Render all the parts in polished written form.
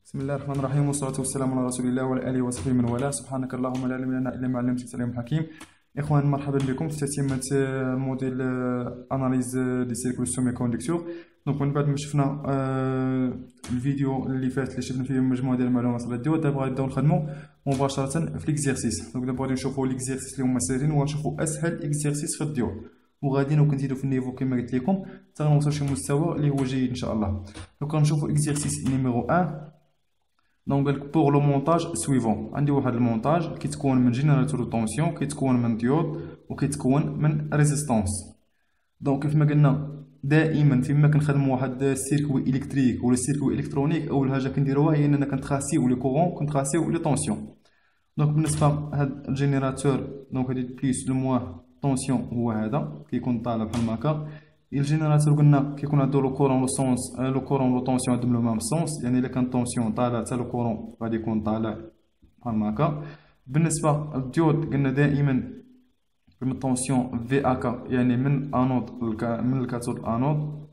بسم الله الرحمن الرحيم والصلاة والسلام على رسول الله وعلى آله وصحبه من والاه. سبحانك اللهم لا علم لنا إلا ما علمتنا العليم الحكيم. إخوان، مرحبا بكم في تتمة موديل أناليز دي سيركل سومي كوندكتور. دونك من بعد ما شفنا الفيديو اللي فات اللي شفنا فيه مجموعة ديال المعلومات على الديود، دابا غنبداو نخدمو مباشرة في ليكزيرسيس. دونك دابا غادي نشوفو ليكزيرسيس اللي هما ساهلين وغنشوفو أسهل إكزيرسيس في الديود، وغادي نزيدو في النيفو كما قلت لكم حتى غنوصلو شي مستوى اللي هو جيد إن شاء الله. دونك غنشوفو إكزيرسيس نيميرو 1. دونك بوغ لو مونتاج سويفون، عندي واحد المونتاج كيتكون من جينيراتور دو طونسيون، كيتكون من ديود، وكيتكون من ريزيستانس. دونك كيف ما قلنا دائما فيما كنخدموا واحد السيركوي الكتريك ولا السيركوي الكترونيك، اول حاجه كنديروها هي اننا كنتراسيو لي كورون، كنتراسيو لي طونسيون. دونك بالنسبه لهاد الجينيراتور، دونك هادي بليس لو موان طونسيون هو هذا كيكون طالع بحال هكا. الجينيراتور قلنا كيكون عنده لو كورون لو سونس، لو كورون لو طونسيون عندهم لو ميم سونس، يعني الا كان طونسيون طالع حتى لو كورون غادي يكون طالع بحال هكا. بالنسبه للديود قلنا دائما من طونسيون في اكا، يعني من انود من الكاثود الانود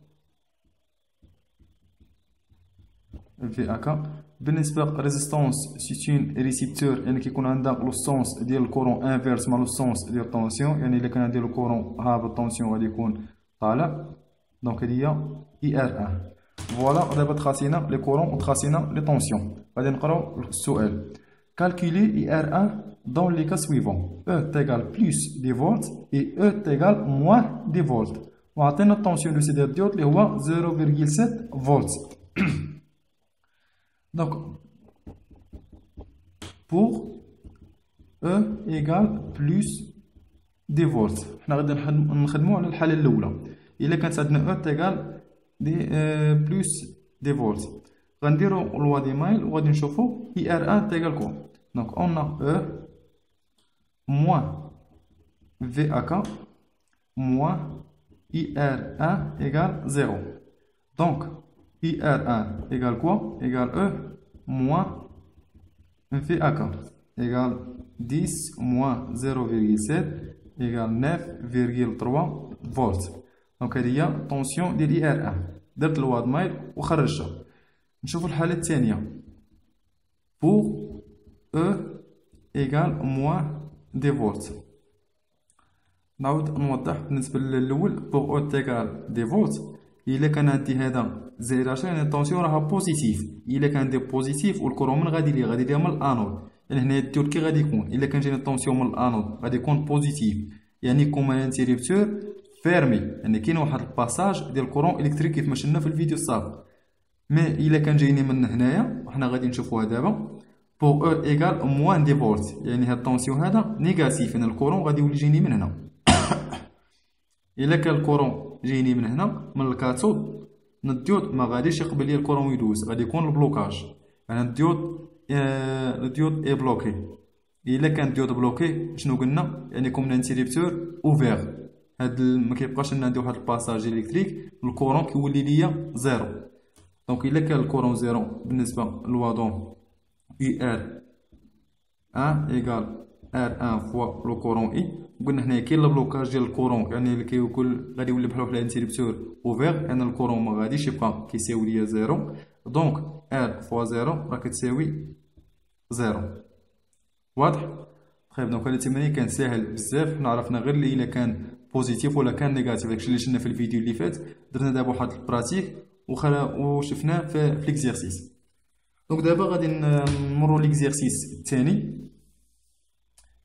في اكا. بالنسبه للريزيستانس سيتين ريسيبتور، يعني كيكون عندها لو سونس ديال الكورون انفيرس مع لو سونس ديال الطونسيون، يعني الا كان عندي لو كورون هابط الطونسيون غادي يكون طالع. دونك هادي هي اي ار 1. فوالا، دابا تخاسينا لي كورون وتخاسينا لي طونسيون. غادي نقراو السؤال. Calculer IR1 dans les cas suivants: E égale plus des volts et E égale moins des volts. وعطينا الطونسيون دو سي ديال الديود اللي هو 0,7 فولت. Donc pour E égale plus des volts، حنا غادي نخدمو على الحالة الأولى. إلا كانت عندنا E égale دي بلوس دي فولت، غنديرو لوا دي مايل وغادي نشوفو IR1 égale quoi. Donc on a E moins VAK moins IR1 égale 0. Donc IR1 égale quoi? Égale E moins VAK égale 10 moins 0,7 égale 9,3 volts. دونك هادي هي طونسيون ديال اي ار 1. درت الواد مايل وخرجتها. نشوفو الحالة الثانية. بوغ او ايكال موان دي فولت. نعاود نوضح بالنسبة للأول. بوغ او تيكال دي فولت، إلا كان عندي هذا زائد 10 يعني الطونسيون راها بوزيتيف. إلا كان عندي بوزيتيف والكورون من غادي ليها من الانود، يعني هنايا الديود كي غادي يكون إلا كان جاني الطونسيون من الانود غادي يكون بوزيتيف، يعني كوم ان انتيريبتور فيرمي، يعني كاين واحد الباساج ديال الكورون الكتريك كيف ما شفنا في الفيديو السابق. مي الا كان جايني من هنايا وحنا غادي نشوفوها دابا، بوغ او ايكال موان دي فولت، يعني هاد الطونسيون هذا نيجاتيف، يعني الكورون غادي يولي جايني من هنا. الا كان الكورون جايني من هنا من الكاثود، من الديود ما غاديش يقبل لي الكورون يدوز، غادي يكون البلوكاج، يعني الديود اي بلوكي. الا كان الديود بلوكي شنو قلنا؟ يعني كوم انتيريبتور اوفير، هاد ما كيبقاش لنا عندي واحد الباساج الكتريك، الكورون كيولي ليا زيرو. دونك الا كان الكورون زيرو بالنسبه للوادون اي ار 1 ايكال ار 1 فوا لو كورون اي. قلنا هنايا كاين البلوكاج ديال الكورون، يعني اللي كيقول غادي يولي بحال واحد الانتيريبتور اوفير، يعني الكورون ما غاديش يبقى كيساوي ليا زيرو. دونك ار فوا زيرو راه كتساوي زيرو. واضح؟ طيب دونك هاد التمرين كان ساهل بزاف، حنا عرفنا غير اللي الا كان بوزيتيف ولا كان نيجاتيف، داكشي اللي شفنا في الفيديو اللي فات. درنا دابا واحد البراتيك وشفناه في ليكزيرسيس. دونك دابا غادي نمرو ليكزيرسيس الثاني،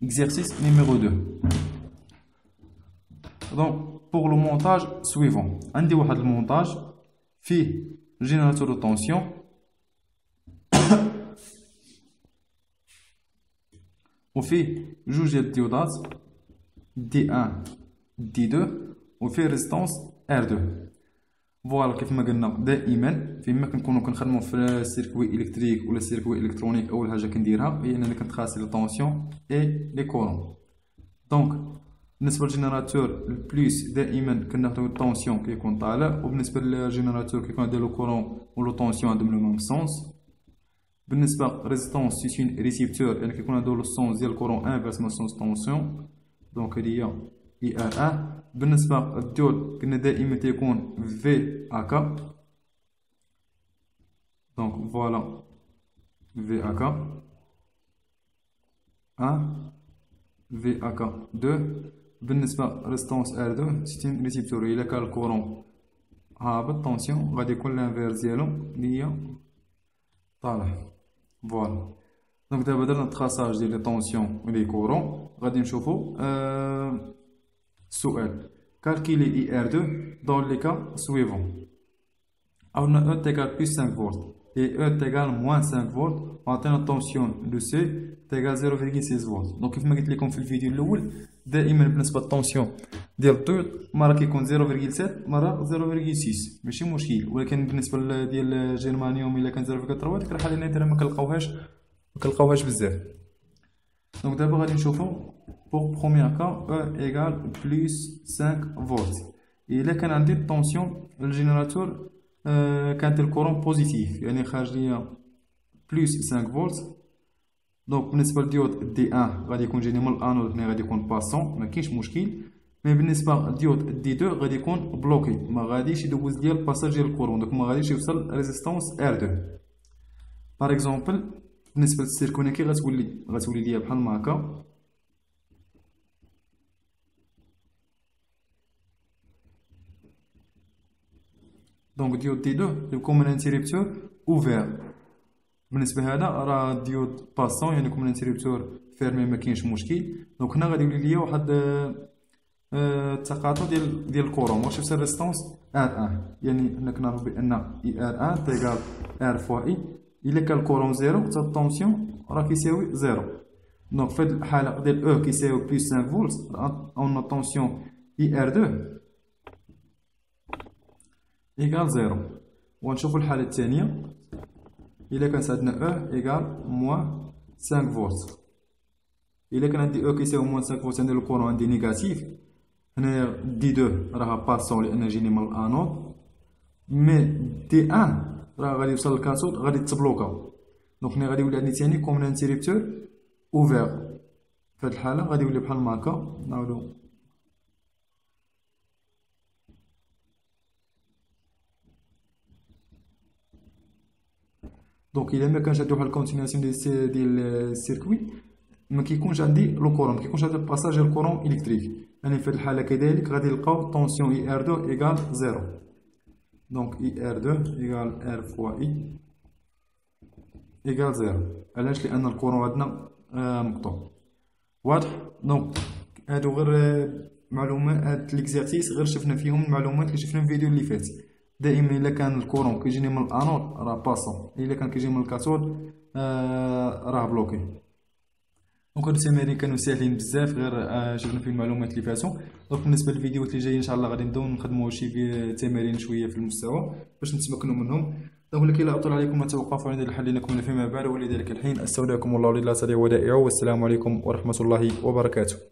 اكزيرسيس نيميرو 2. دونك بوغ لو مونتاج سويفون، عندي واحد المونتاج فيه جينيراتور دو طونسيون وفيه جوج ديال الديودات دي 1 دي 2 وفيه ريزيستانس ار 2. فوالا كيف ما قلنا دائما فيما كنكونو كنخدمو في السيركوي الكتريك ولا السيركوي الكترونيك، اول حاجه كنديرها هي انني كنتخاسي لي طونسيون اي لي كورون. دونك بالنسبه للجينيراتور البلوس دائما كناخدو الطونسيون كيكون طالع، وبالنسبه للجينيراتور كيكون عندو لو كورون ولو طونسيون عندهم لو ميم سونس. بالنسبه للريزيستانس سيتين ريسيبتور، يعني كيكون عندو لو سونس ديال الكورون انفيرس مع سونس طونسيون. دونك هادي هي اي ار 1. بالنسبه للديود قلنا دائما تيكون في اكا. دونك فوالا VAK 1 VAK 2. بالنسبة ريستونس R2 سي ان ريسيبتور. إلا كان الكورون هابط طونسيون غادي يكون لانفيرس ديالو اللي هي طالع. فوالا. دونك دابا درنا تخاصاج ديال لي طونسيون و لي كورون. غادي نشوفو السؤال calculer IR2 dans les cas suivants. On a E égale plus 5 volts et E égale moins 5 volts. On a une tension de C égale 0,6 volts. Donc كيف ما قلت لكم في الفيديو الاول دائما بالنسبه للطونسيون ديال الطيور مره كيكون 0,7 مره 0,6 ماشي مشكل. ولكن بالنسبه ديال الجرمانيوم الا كان 0,3 ديك الحاله نادره ما كنلقاوهاش بزاف. دونك دابا غادي نشوفو pour premier cas E égale plus 5 volts. إلا كان عندي الطونسيون الجينيراتور كانت الكورون بوزيتيف يعني خارج ليا بلس 5 فولت. دونك بالنسبه للديود دي 1 غادي يكون جيني من الانود هنا غادي يكون باسون ما كاينش مشكل. مي بالنسبه للديود دي 2 غادي يكون بلوكي ما غاديش يدوز ليا الباساج ديال الكورون دونك ما غاديش يوصل ريزيستانس R2. باغ اكزومبل بالنسبه للسيركونيكي غتولي ليا بحال ما هكا. دونك ديود دي 2 يكون من انتريبتور اوفير. بالنسبه هذا راه ديود باسون يعني يكون من انتريبتور فيرمي ما كاينش مشكل. دونك هنا غادي يولي ليا واحد التقاطع ديال الكورون واش يوصل ريستونس R1. يعني هنا كنعرفو بان IR1 تيغال R فوا I. الا كان الكورون زيرو حتى الطونسيون راه كيساوي زيرو. دونك في هاد الحاله ديال او كيساوي بلس 5 فولت اون طونسيون IR2 إيكال زيرو. ونشوفو الحالة الثانية إلا كانت عندنا أو إيكال موان 5 فولت. إلا كان عندي أو كيساوي موان 5 فولت عندي الكورون عندي نيجاتيف. هنايا دي 2 راها باسون لأن جيني من الأنود. مي دي 1 راه غادي يوصل للكاثود غادي تبلوكا. دونك هنا غادي يولي عندي تاني كوم انتريبتور أوفير. في هاد الحالة غادي يولي بحال هاكا. نعاودو دونك الا ما كانش عندي واحد الكونتينياسيون ديال السيركوي ما كيكونش عندي لو كورون ما كيكونش عندي الباساج ديال الكورون الكتريك. يعني في هاد الحاله كذلك غادي نلقاو طونسيون IR2 ايكال زيرو. دونك IR2 ايكال R فوا I ايكال زيرو. علاش؟ لان الكورون عندنا مقطوع. واضح؟ دونك هادو غير معلومات هاد ليكزارسيس غير شفنا فيهم المعلومات اللي شفنا في الفيديو اللي فات. دائما الا كان الكورون كيجيني من الانود راه باسون. الا كان كيجي من الكاثود راه بلوكي. دونك هادو التمارين كانوا ساهلين بزاف غير شفنا فيه المعلومات اللي فاتوا. دونك بالنسبه للفيديوهات اللي جايين ان شاء الله غادي نبداو نخدموا شي في تمارين شويه في المستوى باش نتمكنوا منهم. دونك لكي لا اطول عليكم وتوقفوا عند الحل لكم فيما بعد ولذلك الحين استودعكم الله لله سريع ودائع والسلام عليكم ورحمه الله وبركاته.